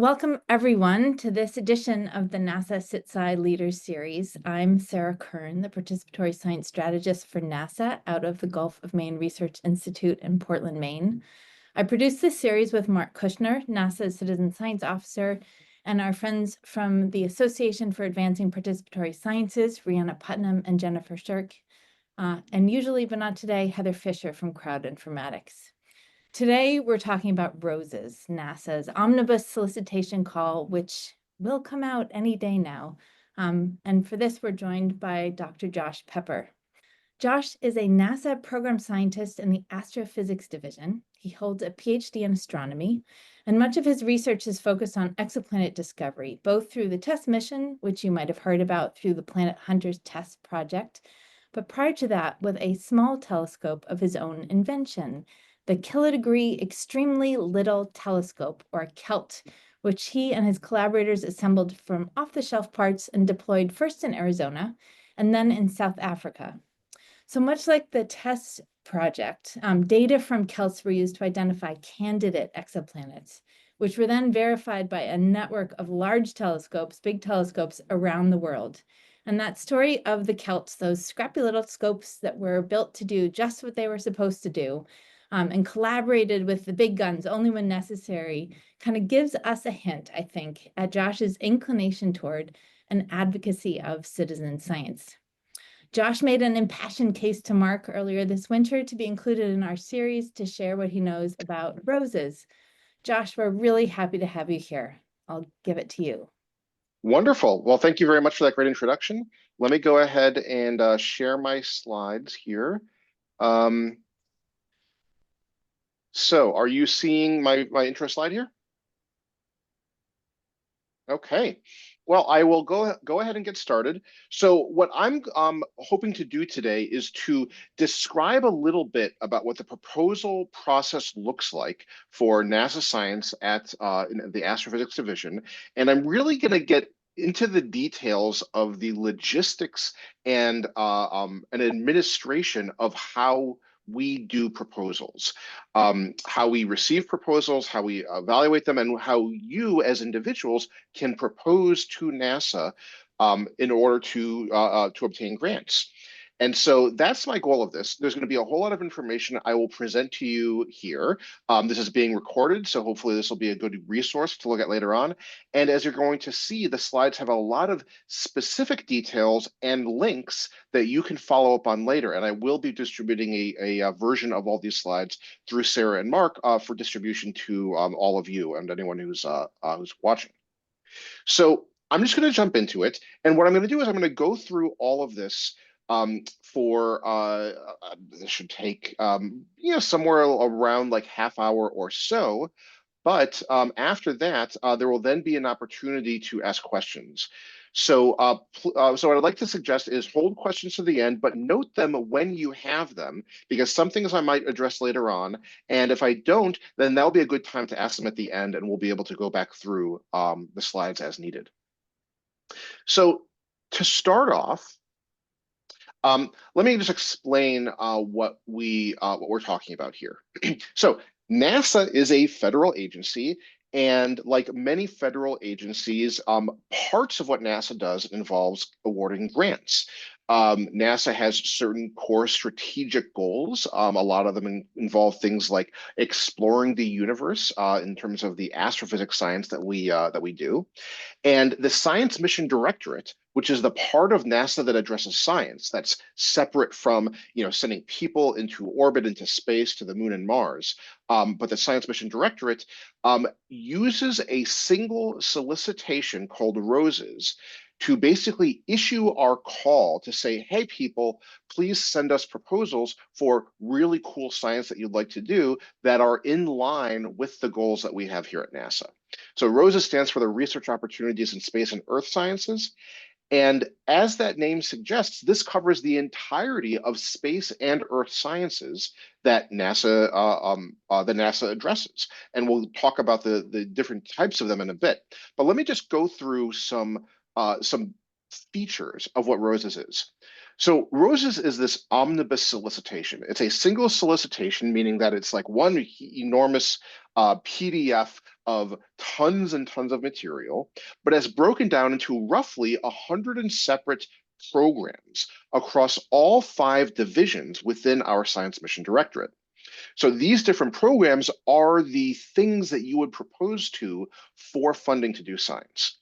Welcome, everyone, to this edition of the NASA SITSI Leaders Series. I'm Sarah Kern, the Participatory Science Strategist for NASA out of the Gulf of Maine Research Institute in Portland, Maine. I produced this series with Mark Kushner, NASA's Citizen Science Officer, and our friends from the Association for Advancing Participatory Sciences, Rhianna Putnam and Jennifer Shirk, and usually, but not today, Heather Fisher from Crowd Informatics. Today, we're talking about ROSES, NASA's omnibus solicitation call, which will come out any day now. And for this, we're joined by Dr. Josh Pepper. Josh is a NASA program scientist in the Astrophysics Division. He holds a PhD in astronomy, and much of his research is focused on exoplanet discovery, both through the TESS mission, which you might have heard about through the Planet Hunters TESS project, but prior to that, with a small telescope of his own invention, the Kilodegree Extremely Little Telescope, or KELT, which he and his collaborators assembled from off-the-shelf parts and deployed first in Arizona and then in South Africa. So much like the TESS project, data from KELTs were used to identify candidate exoplanets, which were then verified by a network of large telescopes, big telescopes around the world. And that story of the KELTs, those scrappy little scopes that were built to do just what they were supposed to do, and collaborated with the big guns only when necessary, kind of gives us a hint, I think, at Josh's inclination toward an advocacy of citizen science. Josh made an impassioned case to Mark earlier this winter to be included in our series to share what he knows about ROSES. Josh, we're really happy to have you here. I'll give it to you. Wonderful. Well, thank you very much for that great introduction. Let me go ahead and share my slides here. So are you seeing my intro slide here? Okay. Well, I will go ahead and get started. So what I'm hoping to do today is to describe a little bit about what the proposal process looks like for NASA science at in the Astrophysics Division. And I'm really going to get into the details of the logistics and an administration of how we do proposals, how we receive proposals, how we evaluate them, and how you as individuals can propose to NASA in order to obtain grants. And so that's my goal of this. There's going to be a whole lot of information I will present to you here. This is being recorded, so hopefully this will be a good resource to look at later on. And as you're going to see, the slides have a lot of specific details and links that you can follow up on later. And I will be distributing a version of all these slides through Sarah and Mark for distribution to all of you and anyone who's watching. So I'm just going to jump into it. And what I'm going to do is I'm going to go through all of this this should take somewhere around like half hour or so. But after that, there will then be an opportunity to ask questions. So so what I'd like to suggest is hold questions to the end, but note them when you have them, because some things I might address later on. And if I don't, then that'll be a good time to ask them at the end, and we'll be able to go back through the slides as needed. So to start off, let me just explain what we're talking about here. So NASA is a federal agency, and like many federal agencies, parts of what NASA does involves awarding grants. NASA has certain core strategic goals. A lot of them involve things like exploring the universe in terms of the astrophysics science that we do. And the Science Mission Directorate, which is the part of NASA that addresses science, that's separate from sending people into orbit, into space, to the moon and Mars. But the Science Mission Directorate uses a single solicitation called ROSES to basically issue our call to say, hey, people, please send us proposals for really cool science that you'd like to do that are in line with the goals that we have here at NASA. So ROSES stands for the Research Opportunities in Space and Earth Sciences. And as that name suggests, this covers the entirety of space and Earth sciences that NASA addresses. And we'll talk about the different types of them in a bit. But let me just go through some features of what ROSES is. So roses is this omnibus solicitation. It's a single solicitation, meaning that it's like one enormous PDF of tons and tons of material, but as broken down into roughly 100 separate programs across all 5 divisions within our Science Mission Directorate. So these different programs are the things that you would propose to for funding to do science.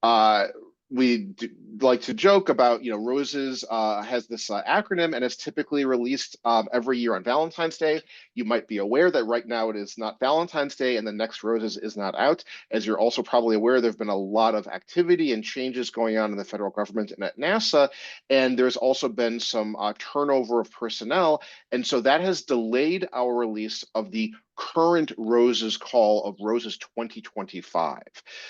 Uh, we like to joke about, Roses has this acronym, and it's typically released every year on Valentine's Day. You might be aware that right now it is not Valentine's Day and the next Roses is not out. As you're also probably aware, there have been a lot of activity and changes going on in the federal government and at NASA, and there's also been some turnover of personnel. And so that has delayed our release of the current Roses call of Roses 2025.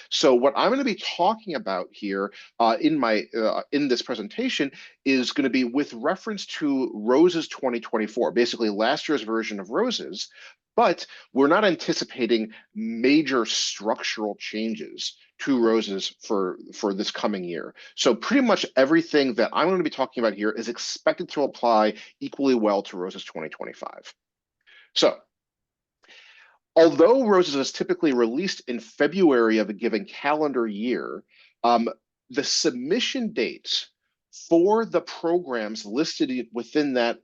So what I'm going to be talking about here in this presentation is going to be with reference to Roses 2024, basically last year's version of Roses, but we're not anticipating major structural changes to Roses for this coming year. So pretty much everything that I'm going to be talking about here is expected to apply equally well to Roses 2025. So although Roses is typically released in February of a given calendar year, the submission dates for the programs listed within that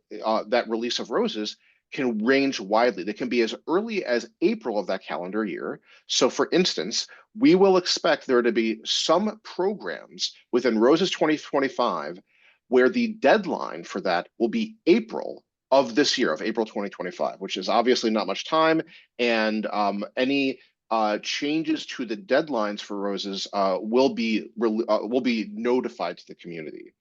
release of Roses can range widely. They can be as early as April of that calendar year. So for instance, we will expect there to be some programs within Roses 2025 where the deadline for that will be April of this year, of April 2025, which is obviously not much time. And any changes to the deadlines for Roses will be notified to the community.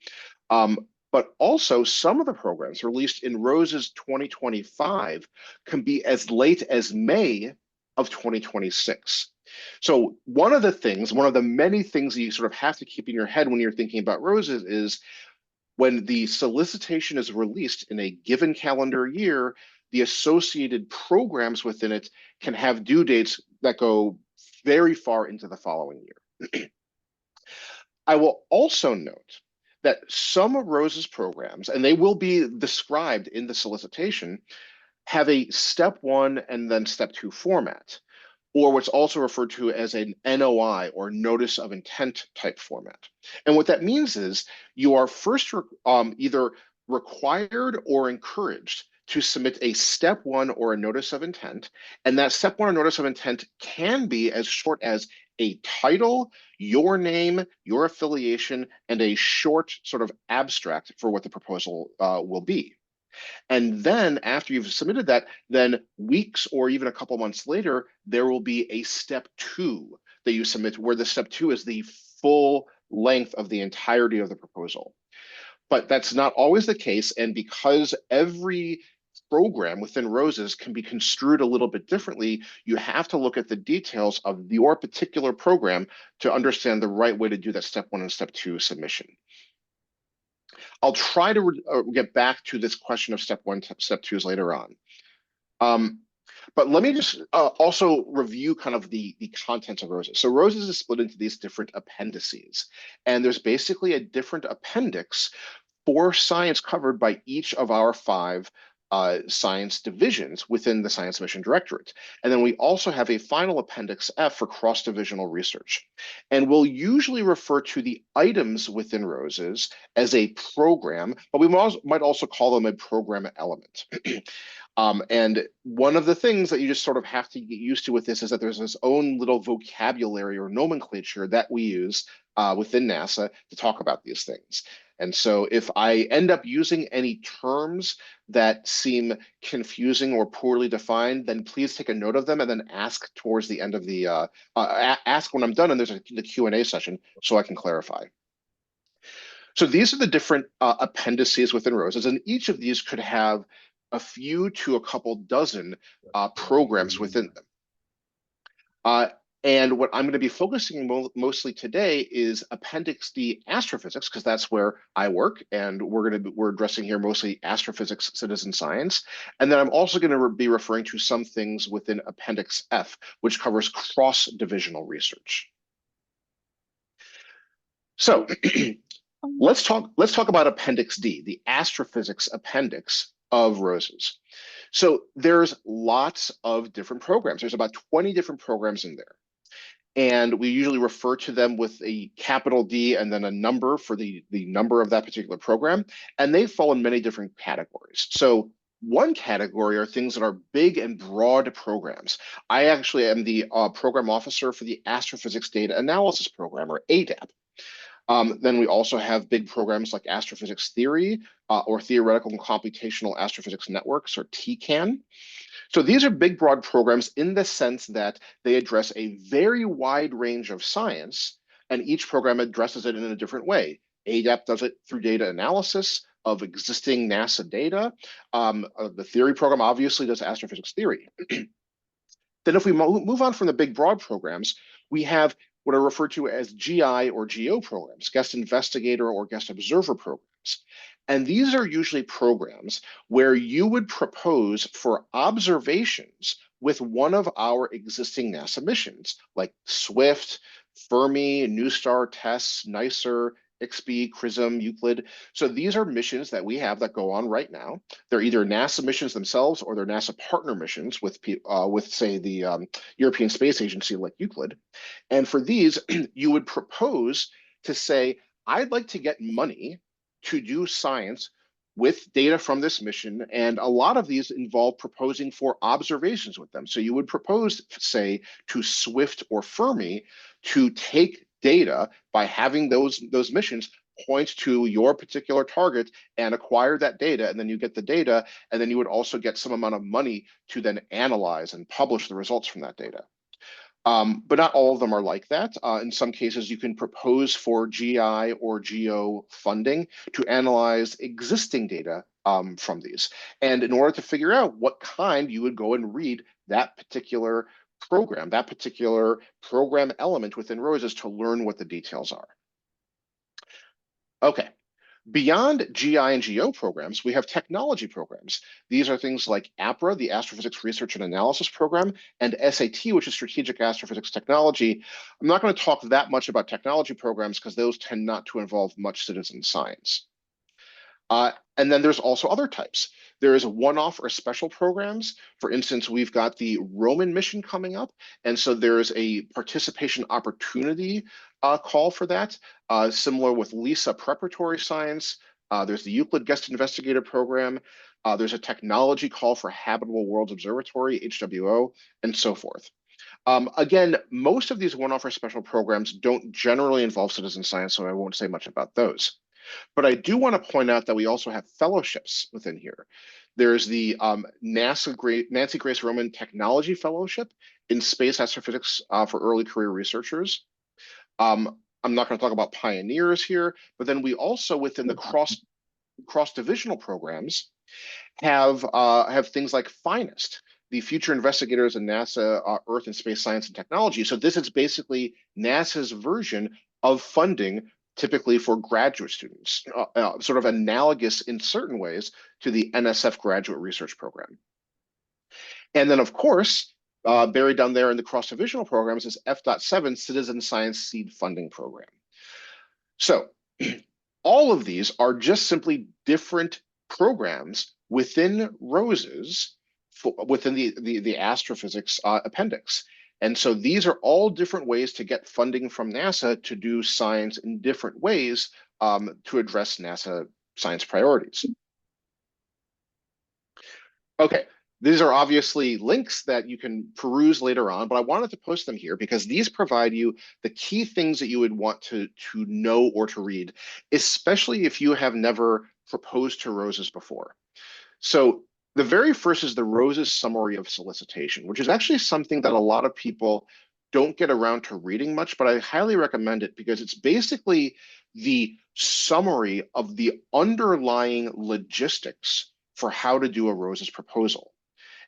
But also, some of the programs released in Roses 2025 can be as late as May of 2026. So one of the many things that you sort of have to keep in your head when you're thinking about Roses is when the solicitation is released in a given calendar year, the associated programs within it can have due dates that go very far into the following year. I will also note that some of Rose's programs, and they will be described in the solicitation, have a step 1 and then step 2 format, or what's also referred to as an NOI, or notice of intent type format. And what that means is you are first either required or encouraged to submit a step 1 or a notice of intent. And that step 1 or notice of intent can be as short as a title, your name, your affiliation, and a short sort of abstract for what the proposal will be. And then after you've submitted that, then weeks or even a couple months later, there will be a step 2 that you submit, where the step 2 is the full length of the entirety of the proposal. But that's not always the case. And because every program within Roses can be construed a little bit differently, you have to look at the details of your particular program to understand the right way to do that step 1 and step 2 submission. I'll try to get back to this question of step 1, step 2s later on. But let me just also review kind of the contents of Roses. So Roses is split into these different appendices, and there's basically a different appendix for science covered by each of our 5 science divisions within the Science Mission Directorate. And then we also have a final Appendix F for cross-divisional research. And we'll usually refer to the items within Roses as a program, but we might also call them a program element. And one of the things that you just sort of have to get used to with this is that there's this own little vocabulary or nomenclature that we use within NASA to talk about these things. And so if I end up using any terms that seem confusing or poorly defined, then please take a note of them and then ask towards the end of the, ask when I'm done and there's the Q&A session so I can clarify. So these are the different appendices within Roses, and each of these could have a few to a couple dozen programs within them. And what I'm going to be focusing mostly today is Appendix D, astrophysics, because that's where I work, and we're addressing here mostly astrophysics, citizen science. And then I'm also going to be referring to some things within Appendix F, which covers cross-divisional research. So Let's talk about Appendix D, the astrophysics appendix of ROSES. So there's lots of different programs. There's about 20 different programs in there. And we usually refer to them with a capital D and then a number for the number of that particular program. And they fall in many different categories. So one category are things that are big and broad programs. I actually am the program officer for the Astrophysics Data Analysis Program, or ADAP. Then we also have big programs like Astrophysics Theory or Theoretical and Computational Astrophysics Networks, or TCAN. So these are big, broad programs in the sense that they address a very wide range of science, and each program addresses it in a different way. ADAP does it through data analysis of existing NASA data. The theory program obviously does astrophysics theory. Then if we move on from the big, broad programs, we have what are referred to as GI or GO programs, guest investigator or guest observer programs. And these are usually programs where you would propose for observations with one of our existing NASA missions, like SWIFT, Fermi, NuSTAR, TESS, NICER, IXPE, XRISM, Euclid. So these are missions that we have that go on right now. They're either NASA missions themselves or they're NASA partner missions with say, the European Space Agency, like Euclid. And for these, you would propose to say, I'd like to get money to do science with data from this mission. And a lot of these involve proposing for observations with them. So you would propose, say, to SWIFT or Fermi to take data by having those missions point to your particular target and acquire that data, and then you get the data, and then you would also get some amount of money to then analyze and publish the results from that data. But not all of them are like that. In some cases, you can propose for GI or GO funding to analyze existing data from these. And in order to figure out what kind, you would go and read that particular program element within ROSES to learn what the details are. Okay. Beyond GI and GO programs, we have technology programs. These are things like APRA, the Astrophysics Research and Analysis Program, and SAT, which is Strategic Astrophysics Technology. I'm not going to talk that much about technology programs because those tend not to involve much citizen science. And then there's also other types. There is one-off or special programs. For instance, we've got the Roman mission coming up, and so there is a participation opportunity call for that, similar with LISA preparatory science. There's the Euclid Guest Investigator Program. There's a technology call for Habitable Worlds Observatory, HWO, and so forth. Again, most of these one-off or special programs don't generally involve citizen science, so I won't say much about those. But I do want to point out that we also have fellowships within here. There's the Nancy Grace Roman Technology Fellowship in Space Astrophysics for early career researchers. I'm not going to talk about pioneers here, but then we also, within the cross-divisional programs, have things like FINEST, the Future Investigators in NASA Earth and Space Science and Technology. So this is basically NASA's version of funding, typically for graduate students, sort of analogous in certain ways to the NSF Graduate Research Program. And then, of course, buried down there in the cross-divisional programs is F.7 Citizen Science Seed Funding Program. So all of these are just simply different programs within ROSES, within the astrophysics appendix. And so these are all different ways to get funding from NASA to do science in different ways to address NASA science priorities. Okay, these are obviously links that you can peruse later on, but I wanted to post them here because these provide you the key things that you would want to know or to read, especially if you have never proposed to ROSES before. So the very first is the ROSES Summary of Solicitation, which is actually something that a lot of people don't get around to reading much, but I highly recommend it because it's basically the summary of the underlying logistics for how to do a ROSES proposal.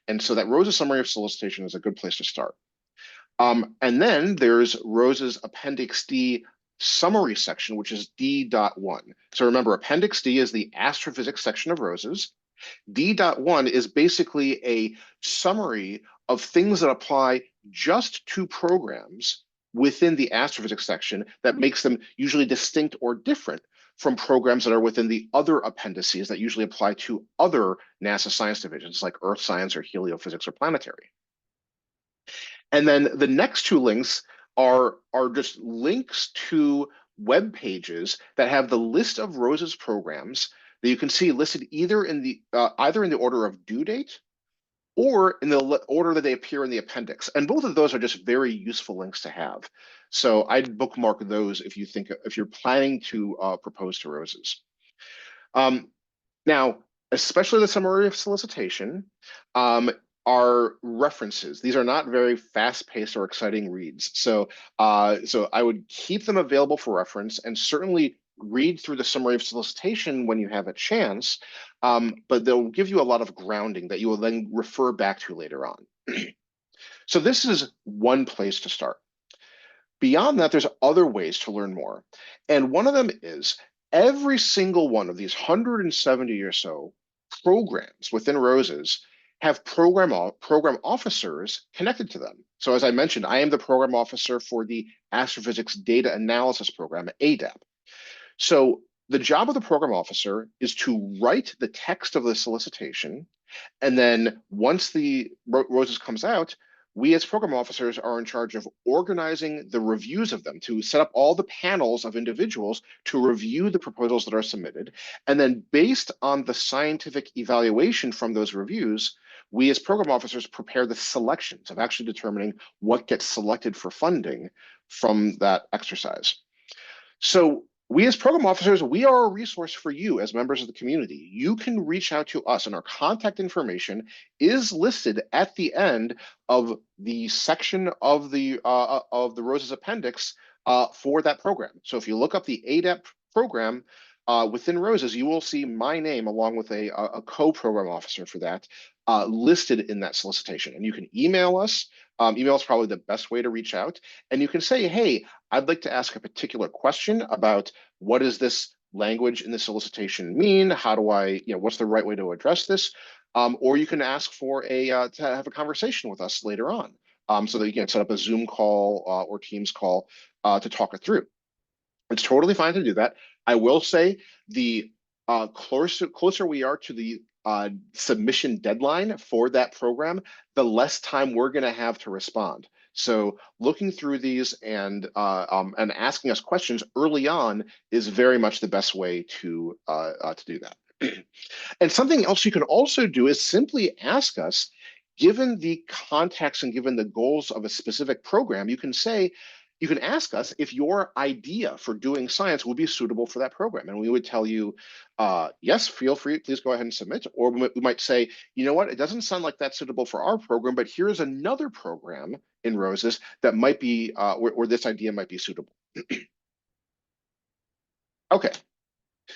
And so that ROSES Summary of Solicitation is a good place to start. And then there's ROSES Appendix D summary section, which is D.1. So remember, Appendix D is the astrophysics section of ROSES. D.1 is basically a summary of things that apply just to programs within the astrophysics section that makes them usually distinct or different from programs that are within the other appendices that usually apply to other NASA science divisions like Earth science or heliophysics or planetary. And then the next two links are just links to web pages that have the list of ROSE's programs that you can see listed either in the order of due date or in the order that they appear in the appendix. And both of those are just very useful links to have. So I'd bookmark those if you're planning to propose to ROSES. Now, especially the summary of solicitation, are references. These are not very fast-paced or exciting reads. So I would keep them available for reference and certainly read through the summary of solicitation when you have a chance, but they'll give you a lot of grounding that you will then refer back to later on. So this is one place to start. Beyond that, there's other ways to learn more. And one of them is every single one of these 170 or so programs within ROSES have program officers connected to them. So as I mentioned, I am the program officer for the Astrophysics Data Analysis Program, ADAP. So the job of the program officer is to write the text of the solicitation, and then once the ROSES comes out, we as program officers are in charge of organizing the reviews of them, to set up all the panels of individuals to review the proposals that are submitted. And then based on the scientific evaluation from those reviews, we as program officers prepare the selections of actually determining what gets selected for funding from that exercise. So we as program officers, we are a resource for you as members of the community. You can reach out to us, and our contact information is listed at the end of the section of the ROSES appendix for that program. So if you look up the ADAP program within ROSES, you will see my name along with a co-program officer for that listed in that solicitation. And you can email us. Email is probably the best way to reach out. And you can say, hey, I'd like to ask a particular question about what does this language in the solicitation mean? How do I, what's the right way to address this? Or you can ask for to have a conversation with us later on so that you can set up a Zoom call or Teams call to talk it through. It's totally fine to do that. I will say the closer we are to the submission deadline for that program, the less time we're going to have to respond. So looking through these and asking us questions early on is very much the best way to do that. And something else you can also do is simply ask us, given the context and given the goals of a specific program, you can ask us if your idea for doing science would be suitable for that program. And we would tell you, yes, feel free, please go ahead and submit. Or we might say, you know what, it doesn't sound like that's suitable for our program, but here's another program in ROSES that might be, where this idea might be suitable. Okay,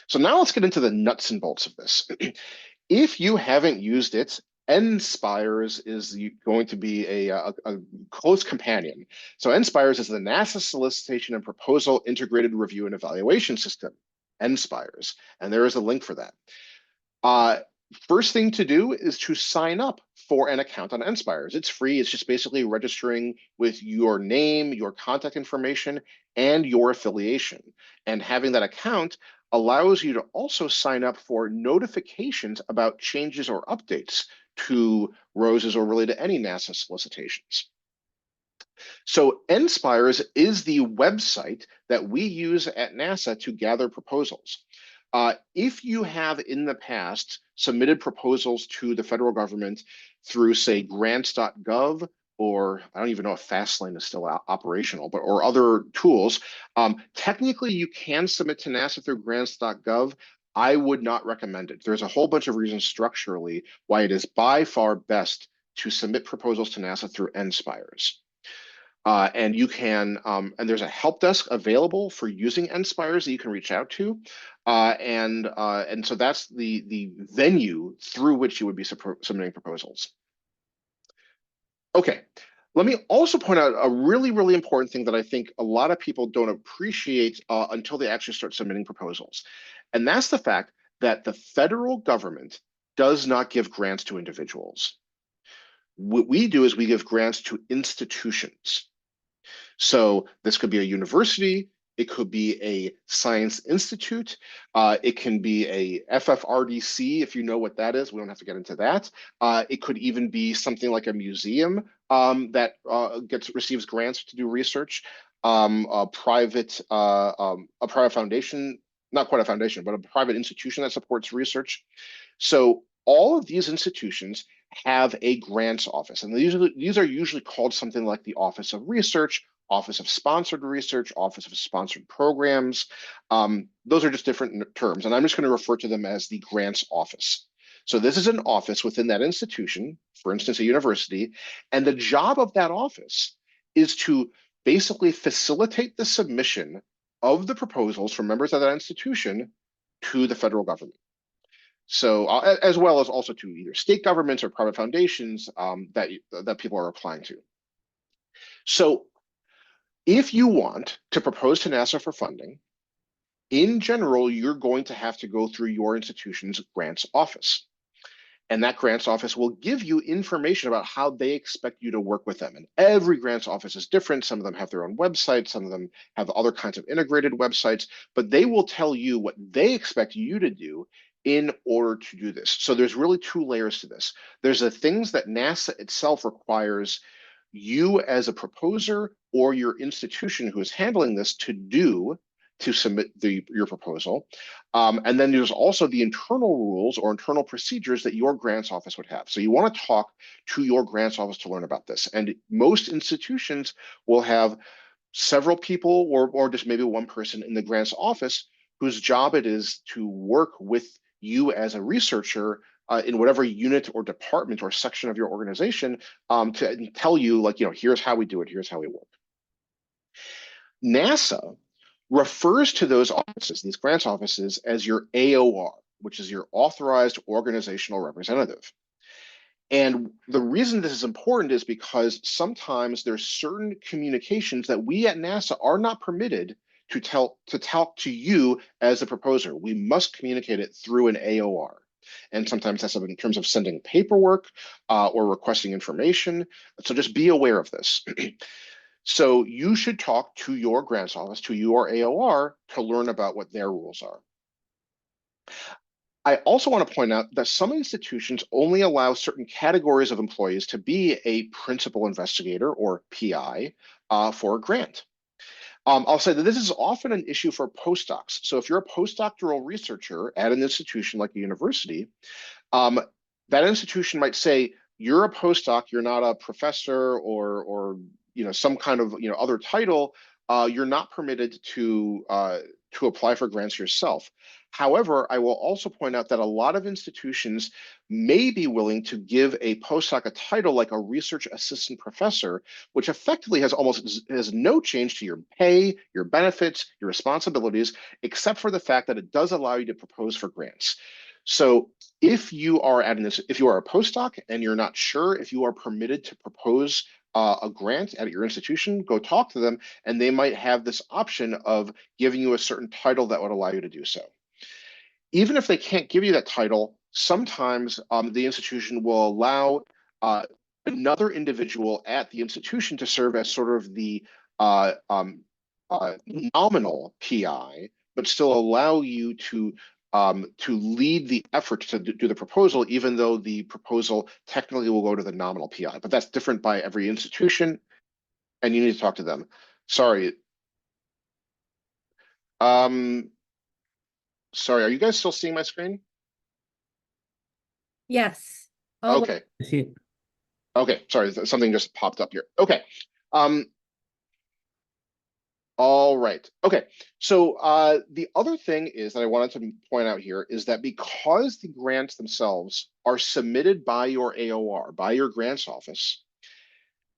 so now let's get into the nuts and bolts of this. If you haven't used it, NSPIRES is going to be a close companion. So NSPIRES is the NASA Solicitation and Proposal Integrated Review and Evaluation System, NSPIRES, and there is a link for that. First thing to do is to sign up for an account on NSPIRES. It's free. It's just basically registering with your name, your contact information, and your affiliation. And having that account allows you to also sign up for notifications about changes or updates to ROSES or really to any NASA solicitations. So NSPIRES is the website that we use at NASA to gather proposals. If you have in the past submitted proposals to the federal government through, say, grants.gov, or I don't even know if Fastlane is still operational, or other tools, technically you can submit to NASA through grants.gov. I would not recommend it. There's a whole bunch of reasons structurally why it is by far best to submit proposals to NASA through NSPIRES. And you can, and there's a help desk available for using NSPIRES that you can reach out to. And so that's the venue through which you would be submitting proposals. Okay, let me also point out a really, really important thing that I think a lot of people don't appreciate until they actually start submitting proposals. And that's the fact that the federal government does not give grants to individuals. What we do is we give grants to institutions. So this could be a university, It could be a science institute. It can be a FFRDC, if you know what that is. We don't have to get into that. It could even be something like a museum that receives grants to do research. A private foundation, not quite a foundation, but a private institution that supports research. So all of these institutions have a grants office, and these are usually called something like the Office of Research, Office of Sponsored Research, Office of Sponsored Programs. Those are just different terms, and I'm just going to refer to them as the grants office. So this is an office within that institution, for instance, a university, and the job of that office is to basically facilitate the submission of the proposals from members of that institution to the federal government. So, as well as also to either state governments or private foundations that people are applying to. So, if you want to propose to NASA for funding, in general, you're going to have to go through your institution's grants office. And that grants office will give you information about how they expect you to work with them. And every grants office is different. Some of them have their own websites, some of them have other kinds of integrated websites, but they will tell you what they expect you to do in order to do this. So there's really two layers to this. There's the things that NASA itself requires you as a proposer or your institution who is handling this to do to submit your proposal. And then there's also the internal rules or internal procedures that your grants office would have. So you want to talk to your grants office to learn about this. And most institutions will have several people or just maybe one person in the grants office whose job it is to work with you as a researcher in whatever unit or department or section of your organization to tell you, like, here's how we do it, here's how we work. NASA refers to those offices, these grants offices, as your AOR, which is your authorized organizational representative. And the reason this is important is because sometimes there's certain communications that we at NASA are not permitted to talk to you as a proposer. We must communicate it through an AOR. And sometimes that's in terms of sending paperwork or requesting information. So just be aware of this. So you should talk to your grants office, to your AOR, to learn about what their rules are. I also want to point out that some institutions only allow certain categories of employees to be a principal investigator or PI for a grant. I'll say that this is often an issue for postdocs. So if you're a postdoctoral researcher at an institution like a university, that institution might say, you're a postdoc, you're not a professor or some kind of other title, you're not permitted to apply for grants yourself. However, I will also point out that a lot of institutions may be willing to give a postdoc a title like a research assistant professor, which effectively has no change to your pay, your benefits, your responsibilities, except for the fact that it does allow you to propose for grants. So if you are a postdoc and you're not sure if you are permitted to propose a grant at your institution, go talk to them, and they might have this option of giving you a certain title that would allow you to do so. Even if they can't give you that title, sometimes the institution will allow another individual at the institution to serve as sort of the nominal PI, but still allow you to lead the effort to do the proposal, even though the proposal technically will go to the nominal PI. But that's different by every institution, and you need to talk to them. Sorry. Sorry, are you guys still seeing my screen? Yes. Okay. Okay, sorry, something just popped up here. Okay. All right. Okay. So the other thing is that I wanted to point out here is that because the grants themselves are submitted by your AOR, by your grants office,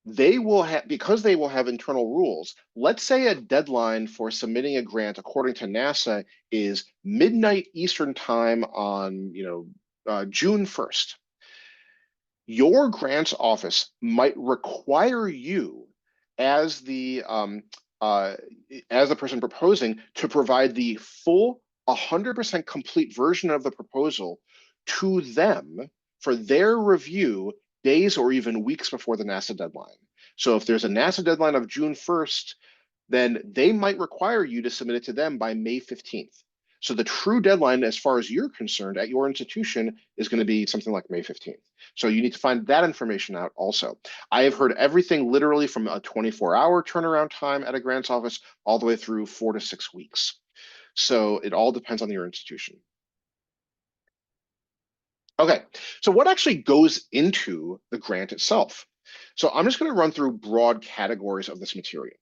because they will have internal rules. Let's say a deadline for submitting a grant according to NASA is midnight Eastern time on June 1st. Your grants office might require you as the person proposing to provide the full 100% complete version of the proposal to them for their review days or even weeks before the NASA deadline. So if there's a NASA deadline of June 1st, then they might require you to submit it to them by May 15th. So the true deadline, as far as you're concerned, at your institution is going to be something like May 15th. So you need to find that information out also. I have heard everything literally from a 24-hour turnaround time at a grants office all the way through 4 to 6 weeks. So it all depends on your institution. Okay, so what actually goes into the grant itself? So I'm just going to run through broad categories of this material.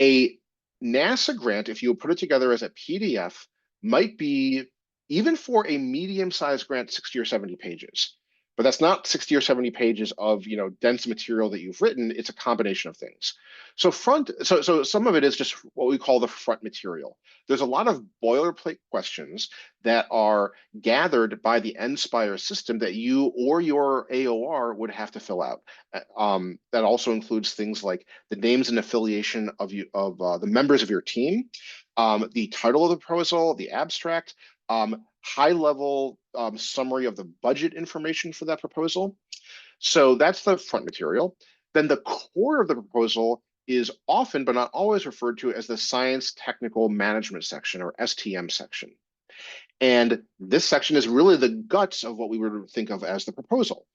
A NASA grant, if you put it together as a PDF, might be, even for a medium-sized grant, 60 or 70 pages. But that's not 60 or 70 pages of, dense material that you've written. It's a combination of things. So some of it is just what we call the front material. There's a lot of boilerplate questions that are gathered by the NSPIRES system that you or your AOR would have to fill out. That also includes things like the names and affiliation of the members of your team, the title of the proposal, the abstract, high-level summary of the budget information for that proposal. So that's the front material. Then the core of the proposal is often, but not always, referred to as the Science Technical Management section, or STM section. And this section is really the guts of what we would think of as the proposal.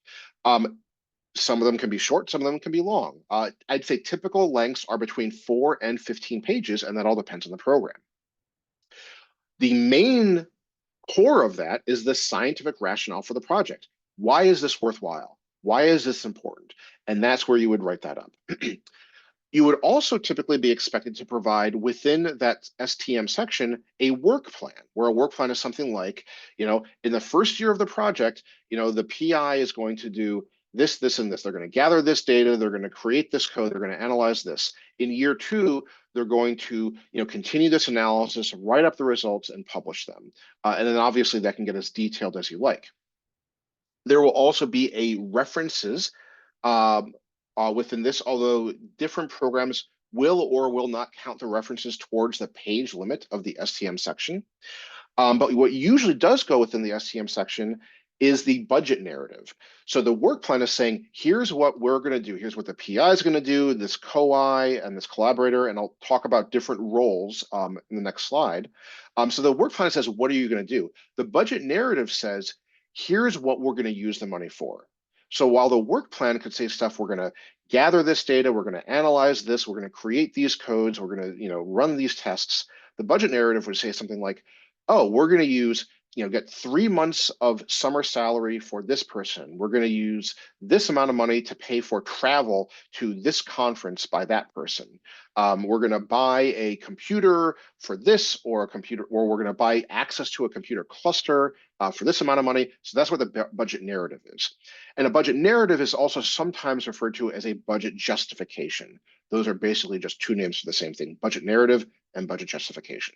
Some of them can be short, some of them can be long. I'd say typical lengths are between 4 and 15 pages, and that all depends on the program. The main core of that is the scientific rationale for the project. Why is this worthwhile? Why is this important? And that's where you would write that up. You would also typically be expected to provide within that STM section a work plan, where a work plan is something like, in the first year of the project, the PI is going to do this, this, and this. They're going to gather this data. They're going to create this code. They're going to analyze this. In year 2, they're going to, continue this analysis, write up the results, and publish them. And then obviously that can get as detailed as you like. There will also be a references within this, although different programs will or will not count the references towards the page limit of the STM section. But what usually does go within the STM section is the budget narrative. So the work plan is saying, here's what we're going to do. Here's what the PI is going to do, this co-I and this collaborator, and I'll talk about different roles in the next slide. So the work plan says, what are you going to do? The budget narrative says, here's what we're going to use the money for. So while the work plan could say stuff, we're going to gather this data, we're going to analyze this, we're going to create these codes, we're going to run these tests, the budget narrative would say something like, oh, we're going to use, get 3 months of summer salary for this person. We're going to use this amount of money to pay for travel to this conference by that person. We're going to buy a computer for this, or we're going to buy access to a computer cluster for this amount of money. So that's what the budget narrative is. And a budget narrative is also sometimes referred to as a budget justification. Those are basically just two names for the same thing: budget narrative and budget justification.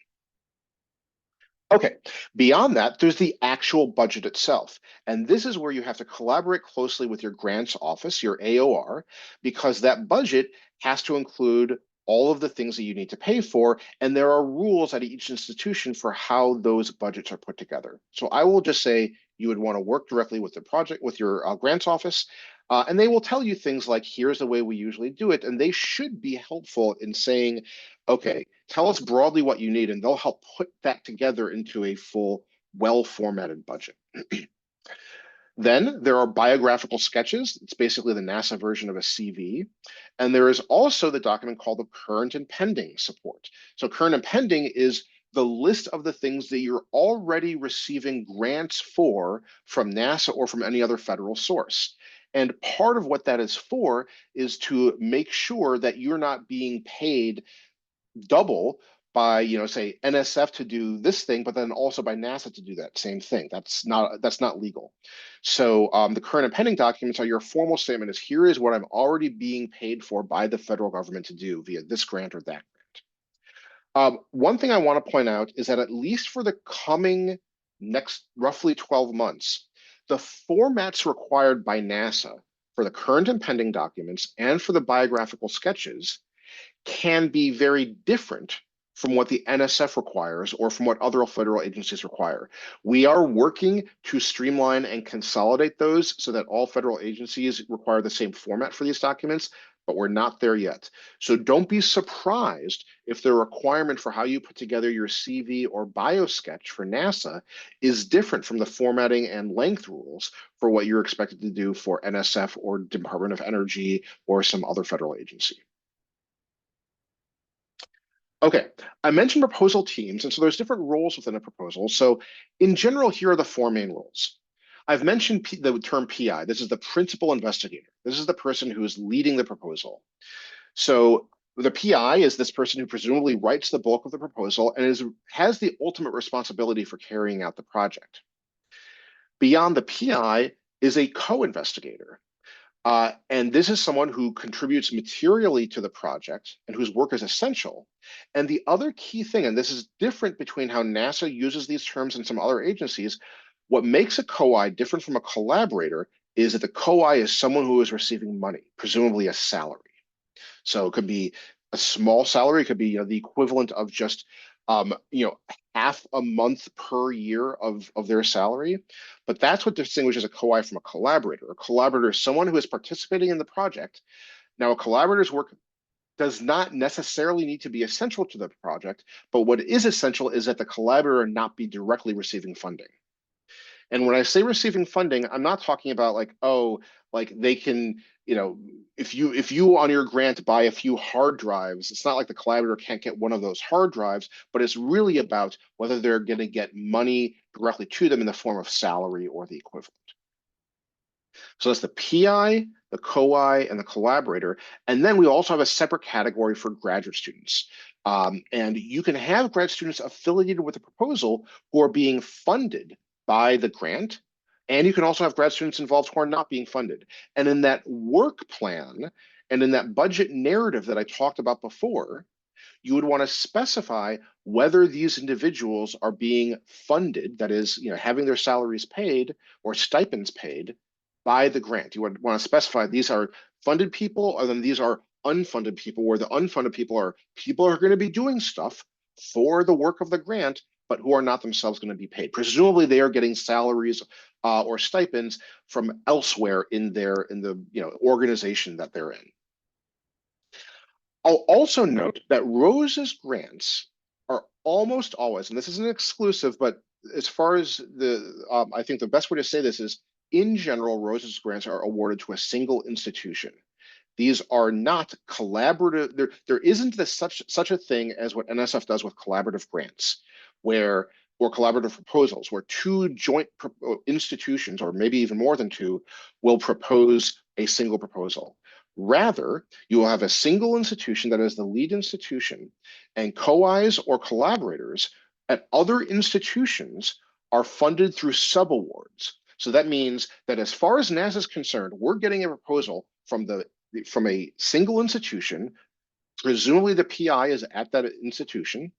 Okay, beyond that, there's the actual budget itself. And this is where you have to collaborate closely with your grants office, your AOR, because that budget has to include all of the things that you need to pay for. And there are rules at each institution for how those budgets are put together. So I will just say you would want to work directly with the project, with your grants office, and they will tell you things like, here's the way we usually do it. And they should be helpful in saying, okay, tell us broadly what you need, and they'll help put that together into a full, well-formatted budget. Then there are biographical sketches. It's basically the NASA version of a CV. And there is also the document called the current and pending support. So current and pending is the list of the things that you're already receiving grants for from NASA or from any other federal source. And part of what that is for is to make sure that you're not being paid double by, say NSF to do this thing, but then also by NASA to do that same thing. That's not legal. So the current and pending documents are your formal statement is, here is what I'm already being paid for by the federal government to do via this grant or that grant. One thing I want to point out is that at least for the coming next roughly 12 months, the formats required by NASA for the current and pending documents and for the biographical sketches can be very different from what the NSF requires or from what other federal agencies require. We are working to streamline and consolidate those so that all federal agencies require the same format for these documents. but we're not there yet. So don't be surprised if the requirement for how you put together your CV or biosketch for NASA is different from the formatting and length rules for what you're expected to do for NSF or Department of Energy or some other federal agency. Okay, I mentioned proposal teams, and so there's different roles within a proposal. So in general, here are the four main roles. I've mentioned the term PI. This is the principal investigator. This is the person who is leading the proposal. So the PI is this person who presumably writes the bulk of the proposal and has the ultimate responsibility for carrying out the project. Beyond the PI is a co-investigator. And this is someone who contributes materially to the project and whose work is essential. And the other key thing, and this is different between how NASA uses these terms and some other agencies, what makes a co-I different from a collaborator is that the co-I is someone who is receiving money, presumably a salary. So it could be a small salary, it could be the equivalent of just half a month per year of their salary. But that's what distinguishes a co-I from a collaborator. A collaborator is someone who is participating in the project. Now, a collaborator's work does not necessarily need to be essential to the project, but what is essential is that the collaborator not be directly receiving funding. And when I say receiving funding, I'm not talking about like, oh, like they can, if you on your grant buy a few hard drives, it's not like the collaborator can't get one of those hard drives, but it's really about whether they're going to get money directly to them in the form of salary or the equivalent. So that's the PI, the co-I, and the collaborator. And then we also have a separate category for graduate students. And you can have grad students affiliated with a proposal who are being funded by the grant. And you can also have grad students involved who are not being funded. And in that work plan and in that budget narrative that I talked about before, you would want to specify whether these individuals are being funded, that is, having their salaries paid or stipends paid by the grant. You would want to specify these are funded people, or then these are unfunded people, where the unfunded people are going to be doing stuff for the work of the grant, but who are not themselves going to be paid. Presumably, they are getting salaries or stipends from elsewhere in the organization that they're in. I'll also note that Rose's grants are almost always, and this isn't exclusive, but as far as I think the best way to say this is, in general, Rose's grants are awarded to a single institution. These are not collaborative. There isn't such a thing as what NSF does with collaborative grants, or collaborative proposals, where two joint institutions, or maybe even more than two, will propose a single proposal. Rather, you will have a single institution that is the lead institution, and co-Is or collaborators at other institutions are funded through subawards. So that means that as far as NASA is concerned, we're getting a proposal from a single institution. Presumably the PI is at that institution.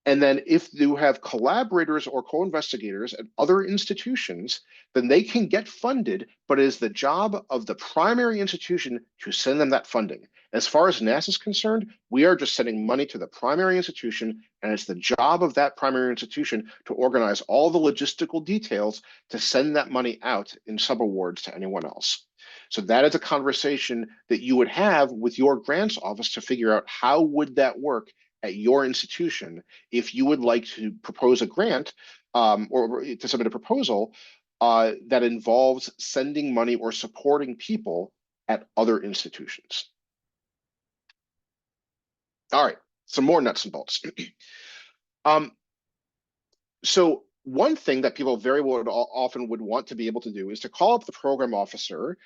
And then if you have collaborators or co-investigators at other institutions, then they can get funded, but it is the job of the primary institution to send them that funding. As far as NASA is concerned, we are just sending money to the primary institution, and it's the job of that primary institution to organize all the logistical details to send that money out in subawards to anyone else. So that is a conversation that you would have with your grants office to figure out how would that work at your institution if you would like to propose a grant or to submit a proposal that involves sending money or supporting people at other institutions. All right, some more nuts and bolts. So one thing that people very often would want to be able to do is to call up the program officer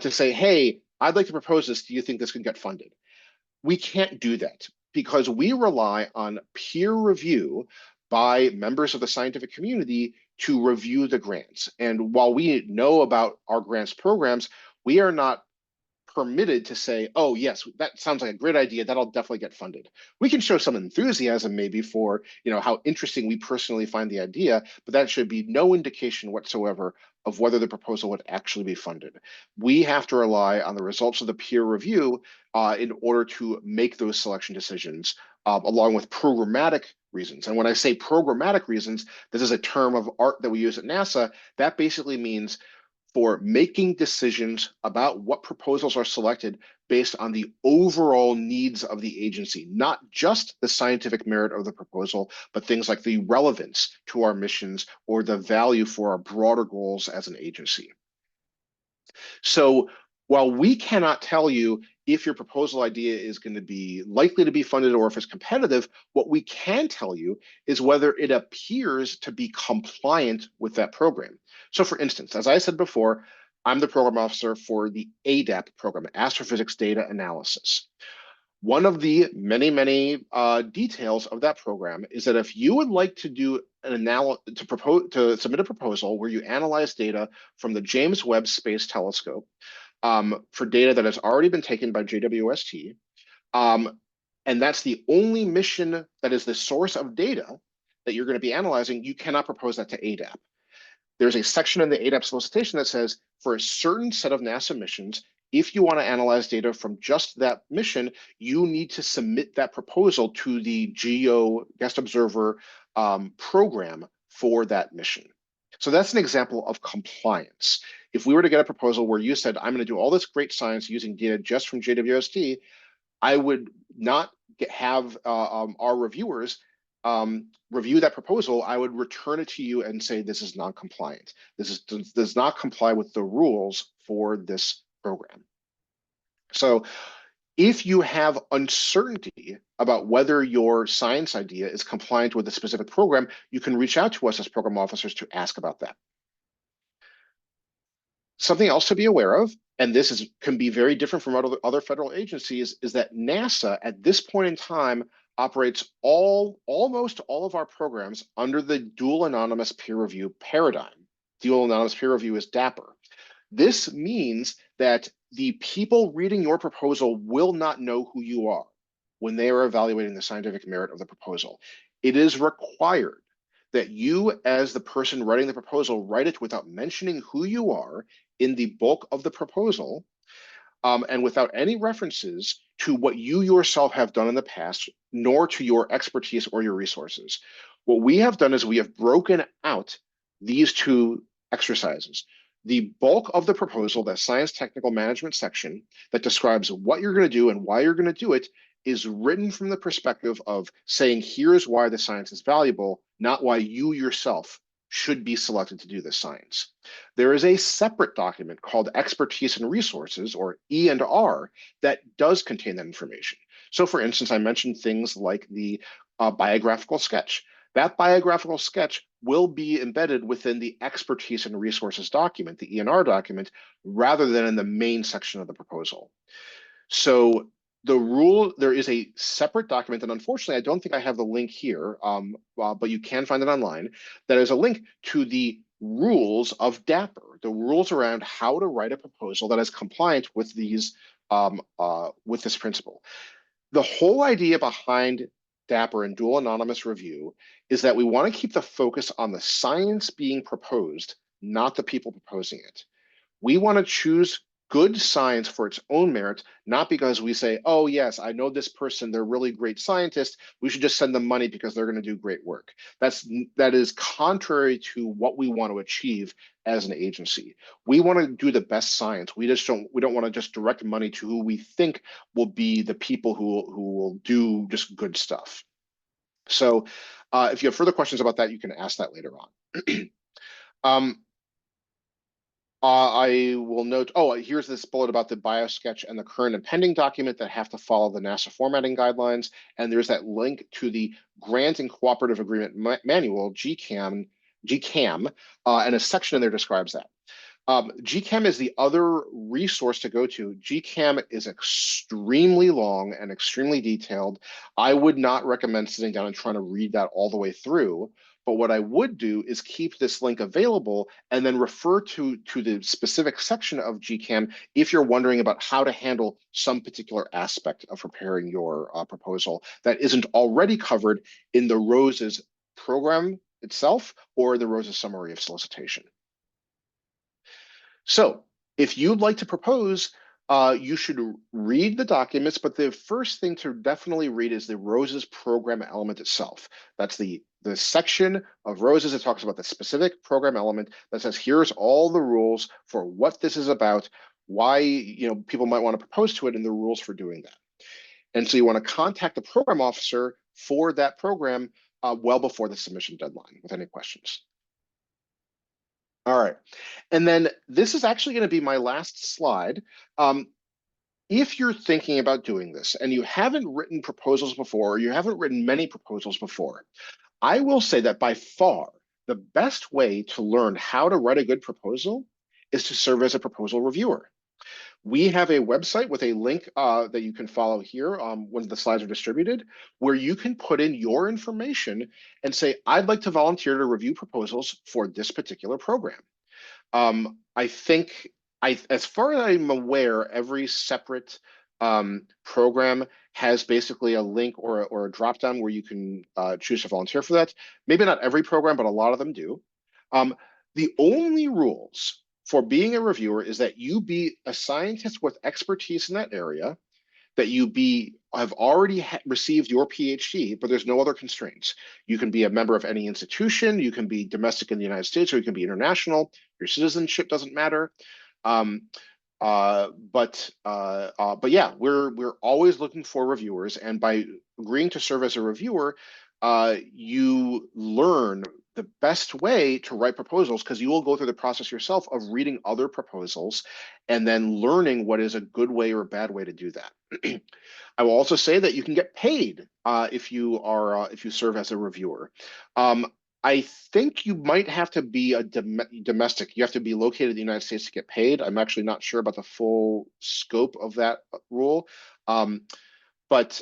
to say, hey, I'd like to propose this. Do you think this can get funded? We can't do that because we rely on peer review by members of the scientific community to review the grants. And while we know about our grants programs, we are not permitted to say, oh, yes, that sounds like a great idea. That'll definitely get funded. We can show some enthusiasm maybe for, how interesting we personally find the idea, but that should be no indication whatsoever of whether the proposal would actually be funded. We have to rely on the results of the peer review in order to make those selection decisions, along with programmatic reasons. And when I say programmatic reasons, this is a term of art that we use at NASA. That basically means for making decisions about what proposals are selected based on the overall needs of the agency, not just the scientific merit of the proposal, but things like the relevance to our missions or the value for our broader goals as an agency. So while we cannot tell you if your proposal idea is going to be likely to be funded or if it's competitive, what we can tell you is whether it appears to be compliant with that program. So for instance, as I said before, I'm the program officer for the ADAP program, Astrophysics Data Analysis. One of the many details of that program is that if you would like to do an to submit a proposal where you analyze data from the James Webb Space Telescope for data that has already been taken by JWST, and that's the only mission that is the source of data that you're going to be analyzing, you cannot propose that to ADAP. There's a section in the ADAP solicitation that says for a certain set of NASA missions, if you want to analyze data from just that mission, you need to submit that proposal to the GEO guest observer program for that mission. So that's an example of compliance. If we were to get a proposal where you said, I'm going to do all this great science using data just from JWST, I would not have our reviewers review that proposal. I would return it to you and say, this is non-compliant. Does not comply with the rules for this program. So if you have uncertainty about whether your science idea is compliant with a specific program, you can reach out to us as program officers to ask about that. Something else to be aware of, and this can be very different from other federal agencies, is that NASA at this point in time operates almost all of our programs under the dual anonymous peer review paradigm. Dual anonymous peer review is DAPR. This means that the people reading your proposal will not know who you are when they are evaluating the scientific merit of the proposal. It is required that you, as the person writing the proposal, write it without mentioning who you are in the bulk of the proposal, and without any references to what you yourself have done in the past, nor to your expertise or your resources. What we have done is we have broken out these two exercises. The bulk of the proposal, that science technical management section that describes what you're going to do and why you're going to do it, is written from the perspective of saying, here's why the science is valuable, not why you yourself should be selected to do this science. There is a separate document called Expertise and Resources, or E&R, that does contain that information. So for instance, I mentioned things like the biographical sketch. That biographical sketch will be embedded within the Expertise and Resources document, the E&R document, rather than in the main section of the proposal. So there is a separate document, and unfortunately, I don't think I have the link here, but you can find it online. That is a link to the rules of DAPR, the rules around how to write a proposal that is compliant with these with this principle. The whole idea behind DAPR and dual anonymous review is that we want to keep the focus on the science being proposed, not the people proposing it. We want to choose good science for its own merit, not because we say, oh yes, I know this person, they're really great scientists, we should just send them money because they're going to do great work. That is contrary to what we want to achieve as an agency. We want to do the best science. We don't want to just direct money to who we think will be the people who will do just good stuff. So if you have further questions about that, you can ask that later on. I will note, here's this bullet about the biosketch and the current and pending document that have to follow the NASA formatting guidelines. And there's that link to the Grant and Cooperative Agreement Manual, GCAM, and a section in there describes that. GCAM is the other resource to go to. GCAM is extremely long and extremely detailed. I would not recommend sitting down and trying to read that all the way through. But what I would do is keep this link available and then refer to the specific section of GCAM if you're wondering about how to handle some particular aspect of preparing your proposal that isn't already covered in the ROSE's program itself or the ROSE's summary of solicitation. So if you'd like to propose, you should read the documents, but the first thing to definitely read is the ROSE's program element itself. That's the the section of Roses that talks about the specific program element that says, here's all the rules for what this is about, why people might want to propose to it, and the rules for doing that. And so you want to contact the program officer for that program well before the submission deadline with any questions. All right. And then this is actually going to be my last slide. If you're thinking about doing this and you haven't written proposals before, or you haven't written many proposals before, I will say that by far the best way to learn how to write a good proposal is to serve as a proposal reviewer. We have a website with a link that you can follow here when the slides are distributed, where you can put in your information and say, I'd like to volunteer to review proposals for this particular program. I think, as far as I'm aware, every separate program has basically a link or a drop down where you can choose to volunteer for that. Maybe not every program, but a lot of them do. The only rules for being a reviewer is that you be a scientist with expertise in that area, that you have already received your PhD, but there's no other constraints. You can be a member of any institution, you can be domestic in the United States, or you can be international. Your citizenship doesn't matter. But yeah, we're always looking for reviewers, and by agreeing to serve as a reviewer, you learn the best way to write proposals, because you will go through the process yourself of reading other proposals and then learning what is a good way or a bad way to do that. I will also say that you can get paid if you serve as a reviewer. I think you might have to be a domestic. You have to be located in the United States to get paid. I'm actually not sure about the full scope of that rule, but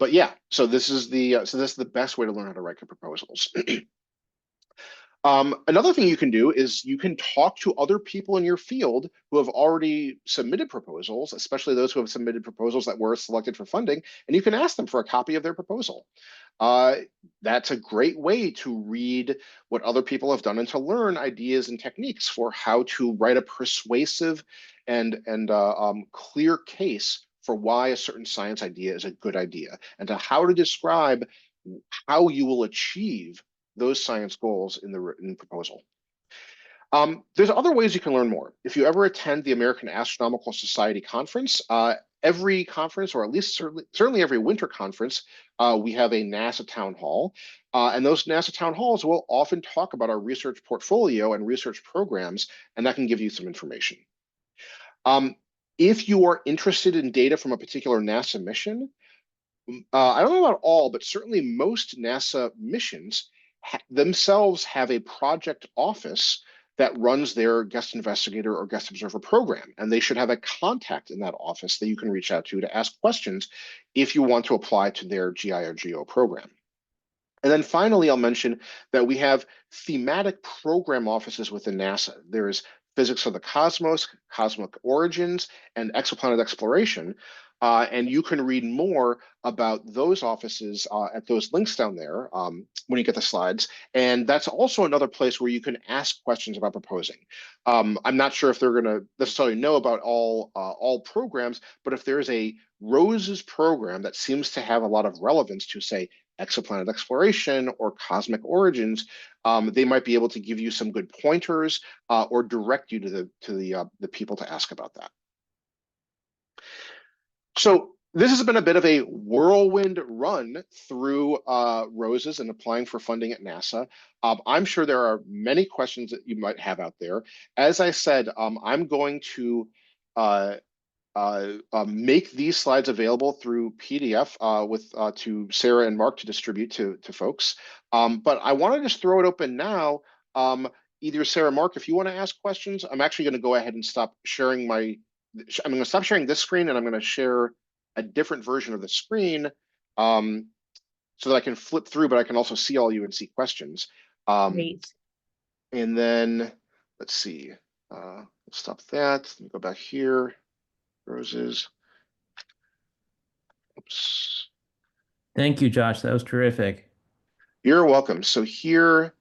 yeah. So this is the best way to learn how to write good proposals. Another thing you can do is you can talk to other people in your field who have already submitted proposals, especially those who have submitted proposals that were selected for funding, and you can ask them for a copy of their proposal. That's a great way to read what other people have done and to learn ideas and techniques for how to write a persuasive and clear case for why a certain science idea is a good idea, and to how to describe how you will achieve those science goals in the written proposal. There's other ways you can learn more. If you ever attend the American Astronomical Society conference, every conference, or at least certainly every winter conference, we have a NASA town hall. And those NASA town halls will often talk about our research portfolio and research programs, and that can give you some information. If you are interested in data from a particular NASA mission, I don't know about all, but certainly most NASA missions themselves have a project office that runs their guest investigator or guest observer program. And they should have a contact in that office that you can reach out to ask questions if you want to apply to their GI or GO program. And then finally, I'll mention that we have thematic program offices within NASA. There's Physics of the Cosmos, Cosmic Origins, and Exoplanet Exploration. And you can read more about those offices at those links down there when you get the slides. And that's also another place where you can ask questions about proposing. I'm not sure if they're going to necessarily know about all programs, but if there's a Roses program that seems to have a lot of relevance to, say, exoplanet exploration or cosmic origins, they might be able to give you some good pointers or direct you to the people to ask about that. So this has been a bit of a whirlwind run through Roses and applying for funding at NASA. I'm sure there are many questions that you might have out there. As I said, I'm going to make these slides available through PDF to Sarah and Mark to distribute to folks. But I want to just throw it open now. Either Sarah, Mark, if you want to ask questions, I'm actually going to go ahead and stop sharing I'm going to stop sharing this screen, and I'm going to share a different version of the screen so that I can flip through, but I can also see all you and see questions. Great. And then let's see. Let's stop that. Let me go back here. Roses. Oops. Thank you, Josh. That was terrific. You're welcome. So here,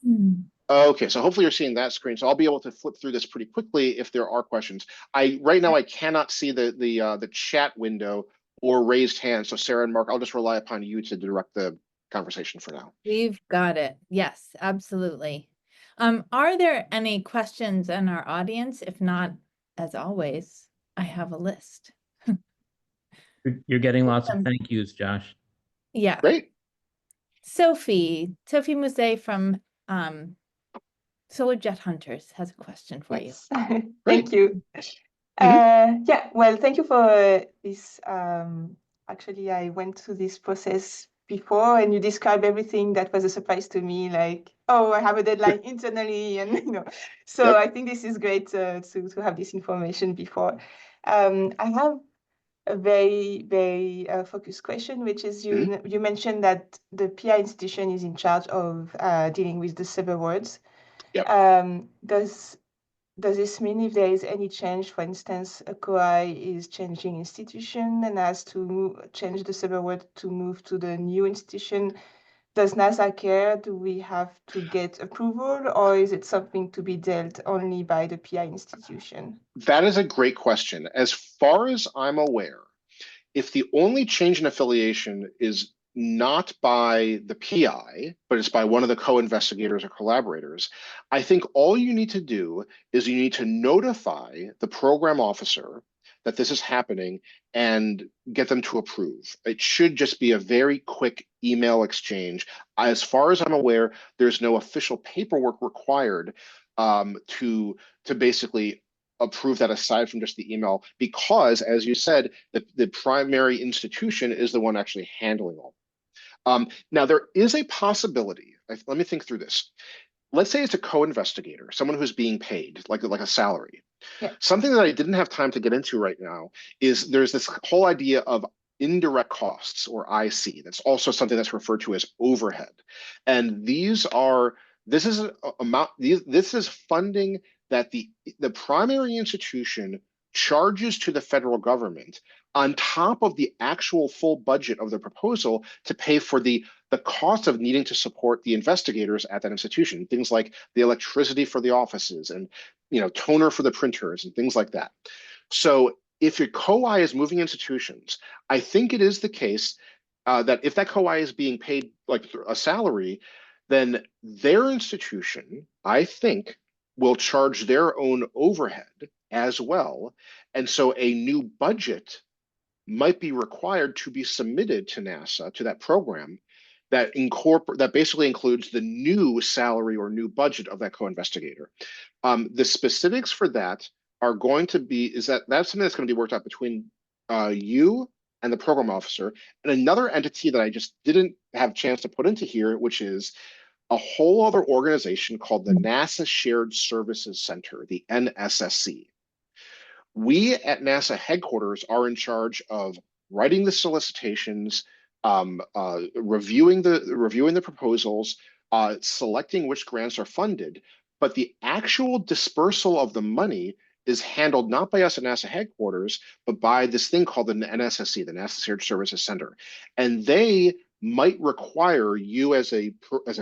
Hmm. okay, so hopefully you're seeing that screen. So I'll be able to flip through this pretty quickly if there are questions. Right now I cannot see the chat window or raised hands. So Sarah and Mark, I'll just rely upon you to direct the conversation for now. We've got it. Yes, absolutely. Are there any questions in our audience? If not, as always, I have a list. You're getting lots of thank yous, Josh. Yeah. Great. Sophie Musset from Solar Jet Hunters has a question for you. Yes, thank you. Yeah, well, thank you for this. Actually, I went through this process before, and you described everything that was a surprise to me, like, oh, I have a deadline internally, and so Yep. I think this is great to have this information before. I have a very focused question, which is you mentioned that the PI institution is in charge of dealing with the subawards. Yep. Does this mean if there is any change, for instance, a COI is changing institution and has to change the subaward to move to the new institution, does NASA care? Do we have to get approval, or is it something to be dealt only by the PI institution? That is a great question. As far as I'm aware, if the only change in affiliation is not by the PI, but it's by one of the co-investigators or collaborators, I think all you need to do is you need to notify the program officer that this is happening and get them to approve. It should just be a very quick email exchange. As far as I'm aware, there's no official paperwork required to basically approve that aside from just the email, because, as you said, the primary institution is the one actually handling all. Now, there is a possibility. Let me think through this. Let's say it's a co-investigator, someone who's being paid, like a salary. Yeah. Something that I didn't have time to get into right now is there's this whole idea of indirect costs, or IC. That's also something that's referred to as overhead. And this is funding that the primary institution charges to the federal government on top of the actual full budget of the proposal to pay for the cost of needing to support the investigators at that institution, things like the electricity for the offices and toner for the printers and things like that. So if your COI is moving institutions, I think it is the case that if that COI is being paid like a salary, then their institution, I think, will charge their own overhead as well. And so a new budget might be required to be submitted to NASA, to that program, that basically includes the new salary or new budget of that co-investigator. The specifics for that are going to be, that's something that's going to be worked out between you and the program officer, and another entity that I just didn't have a chance to put into here, which is a whole other organization called the NASA Shared Services Center, the NSSC. We at NASA headquarters are in charge of writing the solicitations, reviewing the proposals, selecting which grants are funded, but the actual dispersal of the money is handled not by us at NASA headquarters, but by this thing called the NSSC, the NASA Shared Services Center. And they might require you as a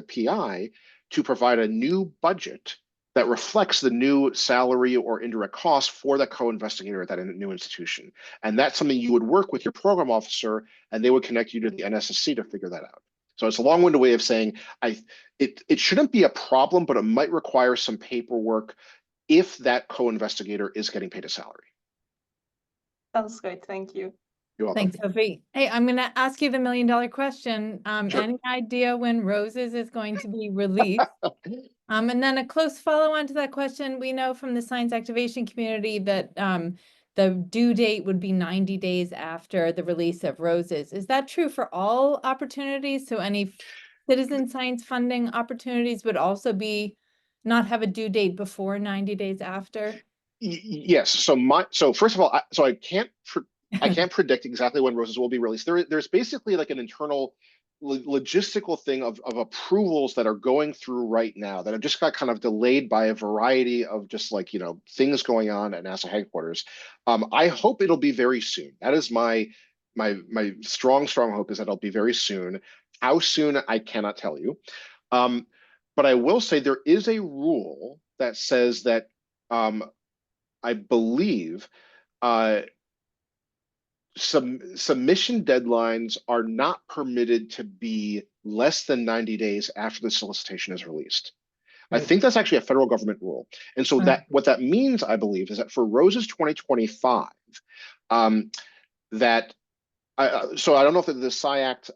PI to provide a new budget that reflects the new salary or indirect cost for that co-investigator at that new institution. And that's something you would work with your program officer, and they would connect you to the NSSC to figure that out. So it's a long-winded way of saying it shouldn't be a problem, but it might require some paperwork if that co-investigator is getting paid a salary. Sounds great. Thank you. You're welcome. Thanks, Sophie. Hey, I'm going to ask you the million-dollar question. Sure. Any idea when Roses is going to be released? And then a close follow-on to that question, we know from the science activation community that the due date would be 90 days after the release of Roses. Is that true for all opportunities? So any citizen science funding opportunities would also not have a due date before 90 days after? Yes. So first of all, I can't predict exactly when Roses will be released. There's basically like an internal logistical thing of approvals that are going through right now that have just got kind of delayed by a variety of just like things going on at NASA headquarters. I hope it'll be very soon. That is my strong hope, is that it'll be very soon. How soon, I cannot tell you. But I will say there is a rule that says that I believe submission deadlines are not permitted to be less than 90 days after the solicitation is released. I Right. think that's actually a federal government rule. And so Uh, what that means, I believe, is that for Roses 2025, that so I don't know if the SIACT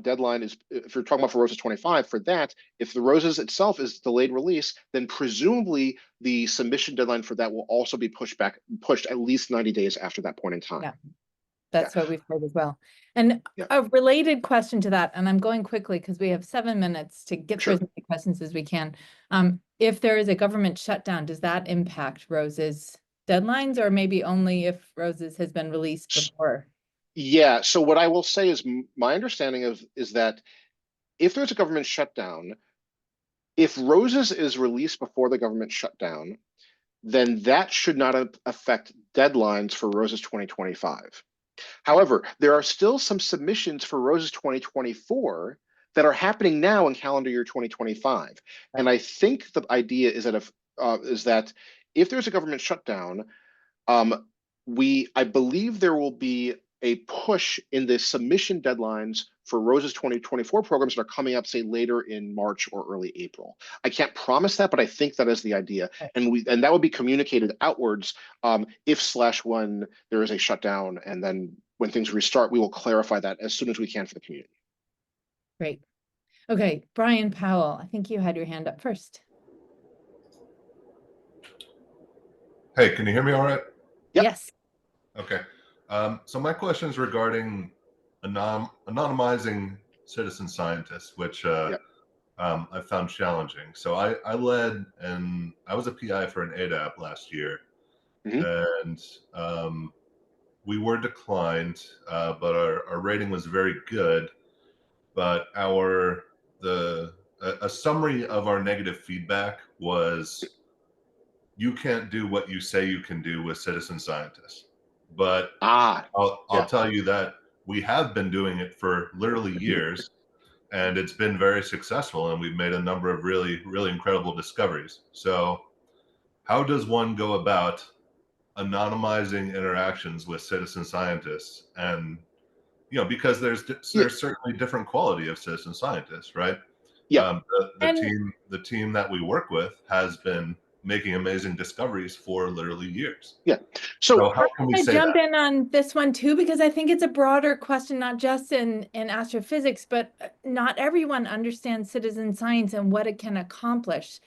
deadline is, if you're talking about for Roses 25, for that, if the Roses itself is delayed release, then presumably the submission deadline for that will also be pushed at least 90 days after that point in time. Yeah. That's what we've heard as well. And Yeah. a related question to that, and I'm going quickly because we have 7 minutes to get through Sure. as many questions as we can. If there is a government shutdown, does that impact Rose's deadlines, or maybe only if Rose's has been released before? Yeah. So what I will say is my understanding is that if there's a government shutdown, if Roses is released before the government shutdown, then that should not affect deadlines for Roses 2025. However, there are still some submissions for Roses 2024 that are happening now in calendar year 2025. And I think the idea is that if there's a government shutdown, I believe there will be a push in the submission deadlines for Roses 2024 programs that are coming up, say, later in March or early April. I can't promise that, but I think that is the idea. And that would be communicated outwards if/when there is a shutdown, and then when things restart, we will clarify that as soon as we can for the community. Great. Okay, Brian Powell, I think you had your hand up first. Hey, can you hear me all right? Yep. Yes. Okay. So my question is regarding anonymizing citizen scientists, which Yep. I found challenging. So I led, and I was a PI for an ADAP last year, and we were declined, but our rating was very good. But a summary of our negative feedback was, you can't do what you say you can do with citizen scientists. But I'll tell you that we have been doing it for literally years, and it's been very successful, and we've made a number of really, really incredible discoveries. So how does one go about anonymizing interactions with citizen scientists? And because there's certainly different quality of citizen scientists, right? Yeah. The team that we work with has been making amazing discoveries for literally years. Yeah. So how can we say jump that? in on this one too, because I think it's a broader question, not just in astrophysics, but not everyone understands citizen science and what it can accomplish.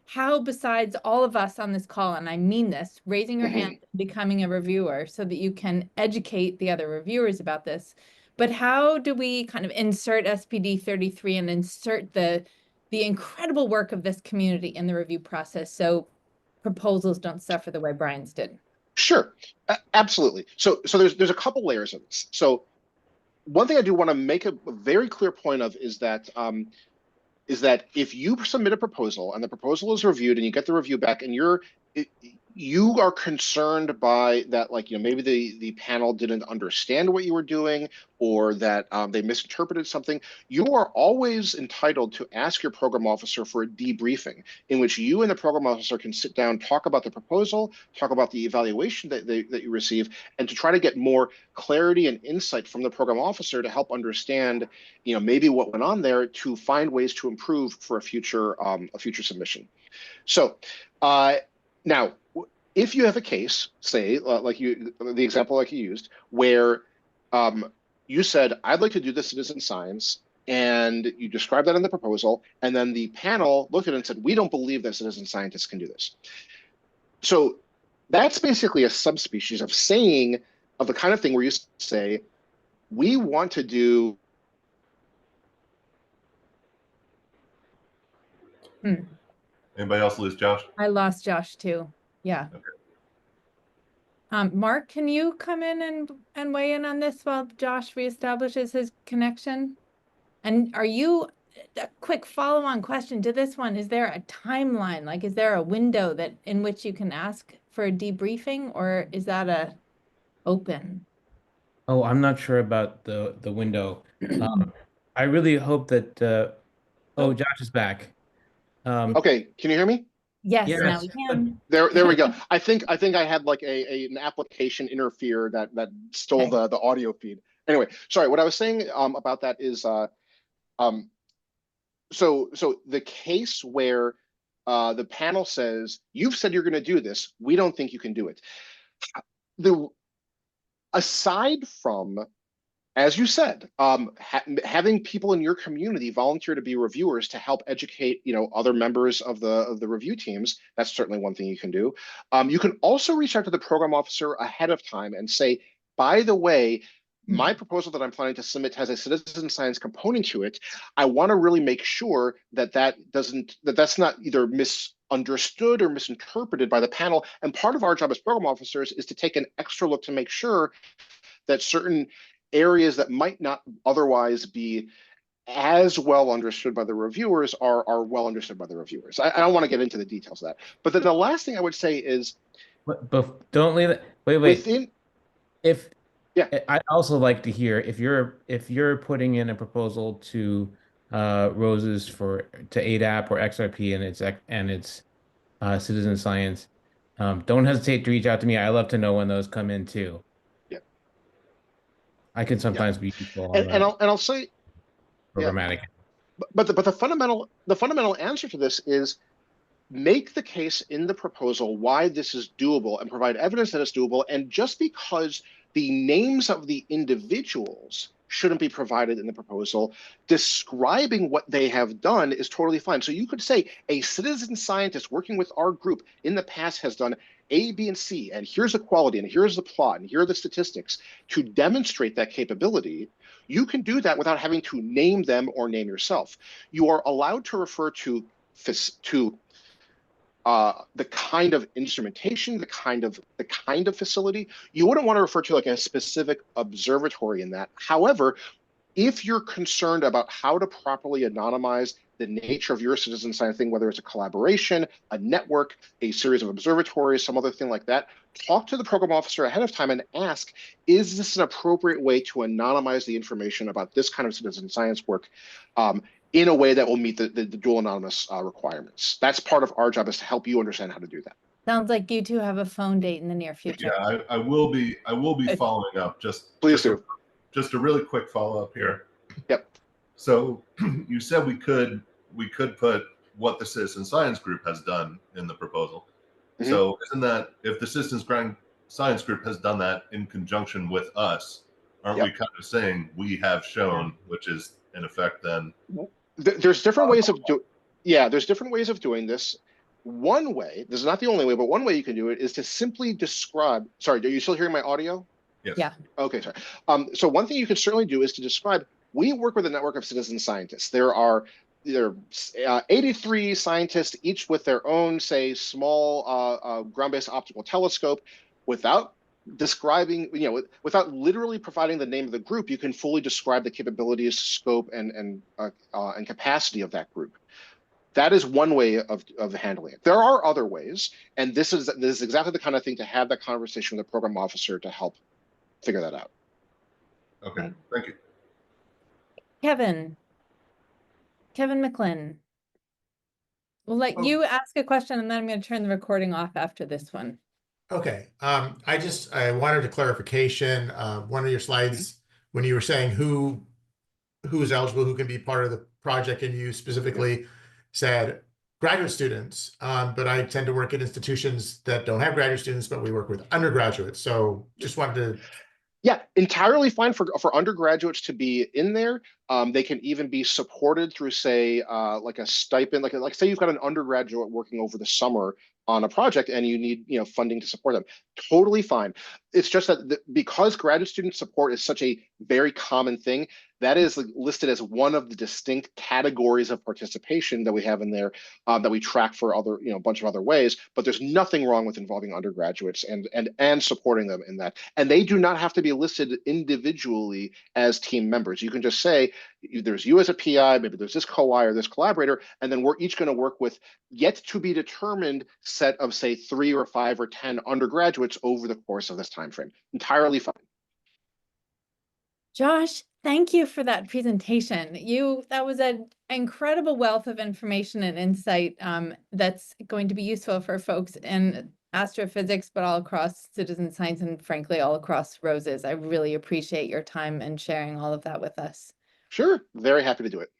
How, besides all of us on this call, and I mean this, raising your hand, becoming a reviewer so that you can educate the other reviewers about this, but how do we kind of insert SPD 33 and insert the incredible work of this community in the review process so proposals don't suffer the way Brian's did? Sure, absolutely. So there's a couple layers of this. So one thing I do want to make a very clear point of is that if you submit a proposal and the proposal is reviewed and you get the review back and you are concerned by that, like, maybe the panel didn't understand what you were doing, or that they misinterpreted something, you are always entitled to ask your program officer for a debriefing in which you and the program officer can sit down, talk about the proposal, talk about the evaluation that you receive, and to try to get more clarity and insight from the program officer to help understand, maybe what went on there, to find ways to improve for a future submission. So now, if you have a case, say, the example like you used, where you said, I'd like to do this citizen science, and you described that in the proposal, and then the panel looked at it and said, we don't believe that citizen scientists can do this. So that's basically a subspecies of the kind of thing where you say, we want to do. Anybody else lose Josh? I lost Josh too. Yeah. Okay. Mark, can you come in and weigh in on this while Josh reestablishes his connection? And a quick follow-on question to this one, is there a timeline? Like, is there a window in which you can ask for a debriefing, or is that open? Oh, I'm not sure about the window. I really hope that, Josh is back. Okay, can you hear me? Yes, Yes. now we can. There we go. I think I had like an application interfere that stole Okay. the audio feed. Anyway, sorry. What I was saying about that is so the case where the panel says you've said you're going to do this, we don't think you can do it. Aside from, as you said, having people in your community volunteer to be reviewers to help educate, other members of the review teams, that's certainly one thing you can do. You can also reach out to the program officer ahead of time and say, by the way, my proposal that I'm planning to submit has a citizen science component to it. I want to really make sure that that's not either misunderstood or misinterpreted by the panel. And part of our job as program officers is to take an extra look to make sure that certain areas that might not otherwise be as well understood by the reviewers are well understood by the reviewers. I don't want to get into the details of that. But then the last thing I would say is, But don't leave it. Wait. within, If yeah, I'd also like to hear if you're putting in a proposal to Roses to ADAP or XRP and it's citizen science, don't hesitate to reach out to me. I love to know when those come in too. yeah, I can yeah. sometimes be useful on And the I'll say, yeah, programmatic. but the fundamental answer to this is make the case in the proposal why this is doable and provide evidence that it's doable. And just because the names of the individuals shouldn't be provided in the proposal, describing what they have done is totally fine. So you could say a citizen scientist working with our group in the past has done A, B, and C, and here's the quality, and here's the plot, and here are the statistics to demonstrate that capability. You can do that without having to name them or name yourself. You are allowed to refer to the kind of instrumentation, the kind of facility. You wouldn't want to refer to like a specific observatory in that. However, if you're concerned about how to properly anonymize the nature of your citizen science thing, whether it's a collaboration, a network, a series of observatories, some other thing like that, talk to the program officer ahead of time and ask, is this an appropriate way to anonymize the information about this kind of citizen science work in a way that will meet the dual anonymous requirements? That's part of our job, is to help you understand how to do that. Sounds like you two have a phone date in the near future. Yeah, I will be following up. Please do. Just a really quick follow up here. Yep. So you said we could put what the citizen science group has done in the proposal. Mm-hmm. So isn't that, if the citizen science group has done that in conjunction with us, aren't we kind of saying we have shown, which is in effect then? There's different ways of there's different ways of doing this. One way, this is not the only way, but one way you can do it is to simply describe. Sorry, are you still hearing my audio? Yes. Yeah. Okay, sorry. So one thing you can certainly do is to describe, we work with a network of citizen scientists. There are 83 scientists, each with their own, say, small ground-based optical telescope. Without describing, without literally providing the name of the group, you can fully describe the capabilities, scope, and capacity of that group. That is one way of handling it. There are other ways, and this is exactly the kind of thing to have that conversation with the program officer to help figure that out. Okay, thank you. Kevin McLinn. We'll let you ask a question, and then I'm going to turn the recording off after this one. Okay. I wanted a clarification. One of your slides, when you were saying who is eligible, who can be part of the project, and you specifically said graduate students, but I tend to work at institutions that don't have graduate students, but we work with undergraduates. So just wanted to. Yeah, entirely fine for undergraduates to be in there. They can even be supported through, say, like a stipend, like say you've got an undergraduate working over the summer on a project and you need funding to support them. Totally fine. It's just that because graduate student support is such a very common thing, that is listed as one of the distinct categories of participation that we have in there, that we track for other, a bunch of other ways. But there's nothing wrong with involving undergraduates and supporting them in that. And they do not have to be listed individually as team members. You can just say, there's you as a PI, maybe there's this co-I or this collaborator, and then we're each going to work with yet to be determined set of, say, 3 or 5 or 10 undergraduates over the course of this time frame. Entirely fine. Josh, thank you for that presentation. That was an incredible wealth of information and insight that's going to be useful for folks in astrophysics, but all across citizen science and frankly, all across ROSES. I really appreciate your time and sharing all of that with us. Sure, very happy to do it.